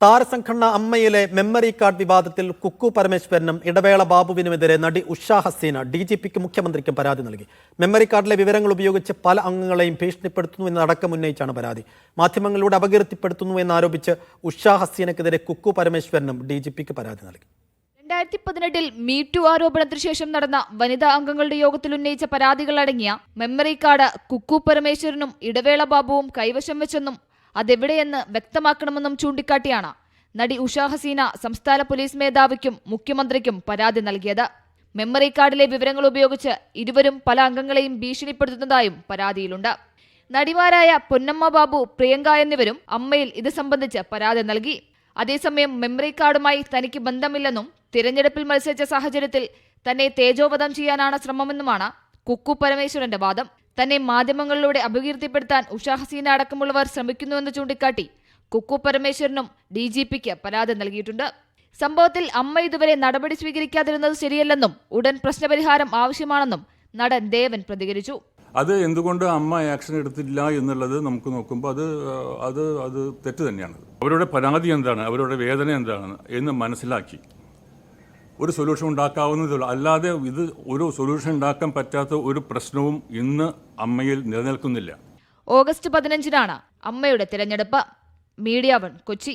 താരസംഘടന അമ്മയിലെ memory card വിവാദത്തിൽ കുക്കു പരമേശ്വരനും ഇടവേള ബാബുവിനുമെതിരെ നടി ഉഷാ ഹസീന DGPക്ക് മുഖ്യമന്ത്രിക്കും പരാതി നൽകി. മെമ്മറി കാർഡിലെ വിവരങ്ങൾ ഉപയോഗിച്ച് പല അംഗങ്ങളെയും ഭീഷണിപ്പെടുത്തുന്നു എന്നടക്കം ഉന്നയിച്ചാണ് പരാതി. മാധ്യമങ്ങളിലൂടെ അപകീർത്തിപ്പെടുത്തുന്നു എന്നാരോപിച്ച് ഉഷാ ഹസീനക്കെതിരെ കുക്കു പരമേശ്വരനും DGPക്ക് പരാതി നൽകി. 2018 മീറ്റു ആരോപണത്തിന് ശേഷം നടന്ന വനിതാ അംഗങ്ങളുടെ യോഗത്തിൽ ഉന്നയിച്ച പരാതികളടങ്ങിയ മെമ്മറി കാർഡ് കുക്കു പരമേശ്വരനും ഇടവേള ബാബുവും കൈവശം വെച്ചെന്നും അതെവിടെയെന്ന് വ്യക്തമാക്കണമെന്നും ചൂണ്ടിക്കാട്ടിയാണ് നടി ഉഷാ ഹസീന സംസ്ഥാന പോലീസ് മേധാവിക്കും മുഖ്യമന്ത്രിക്കും പരാതി നൽകിയത്. മെമ്മറി കാർഡിലെ വിവരങ്ങൾ ഉപയോഗിച്ച് ഇരുവരും പല അംഗങ്ങളെയും ഭീഷണിപ്പെടുത്തുന്നതായും പരാതിയിലുണ്ട്. നടിമാരായ പൊന്നമ്മ ബാബു, പ്രിയങ്ക എന്നിവരും അമ്മയിൽ ഇത് സംബന്ധിച്ച് പരാതി നൽകി. അതേസമയം മെമ്മറി കാർഡുമായി തനിക്ക് ബന്ധമില്ലെന്നും തിരഞ്ഞെടുപ്പിൽ മത്സരിച്ച സാഹചര്യത്തിൽ തന്നെ തേജോവധം ചെയ്യാനാണ് ശ്രമമെന്നുമാണ് കുക്കു പരമേശ്വരന്റെ വാദം. തന്നെ മാധ്യമങ്ങളിലൂടെ അപകീർത്തിപ്പെടുത്താൻ ഉഷാ ഹസീന അടക്കമുള്ളവർ ശ്രമിക്കുന്നുവെന്ന് ചൂണ്ടിക്കാട്ടി കുക്കു പരമേശ്വരനും DGPക്ക് പരാതി നൽകിയിട്ടുണ്ട്. സംഭവത്തിൽ അമ്മ ഇതുവരെ നടപടി സ്വീകരിക്കാതിരുന്നത് ശരിയല്ലെന്നും ഉടൻ പ്രശ്നപരിഹാരം ആവശ്യമാണെന്നും നടൻ ദേവൻ പ്രതികരിച്ചു. അത് എന്തുകൊണ്ട് അമ്മ ആക്ഷൻ എടുത്തില്ല എന്നുള്ളത് നമുക്ക് നോക്കുമ്പോൾ അത് തെറ്റ് തന്നെയാണ്. അവരുടെ പരാതി എന്താണ്, അവരുടെ വേദന എന്താണ് എന്ന് മനസ്സിലാക്കി ഒരു സൊല്യൂഷൻ ഉണ്ടാക്കാവുന്നതുള്ളൂ. അല്ലാതെ ഇത് ഒരു സൊല്യൂഷൻ ഉണ്ടാക്കാൻ പറ്റാത്ത ഒരു പ്രശ്നവും ഇന്ന് അമ്മയിൽ നിലനിൽക്കുന്നില്ല. ഓഗസ്റ്റ് 15-നാണ് അമ്മയുടെ തിരഞ്ഞെടുപ്പ്. മീഡിയ 1 കൊച്ചി.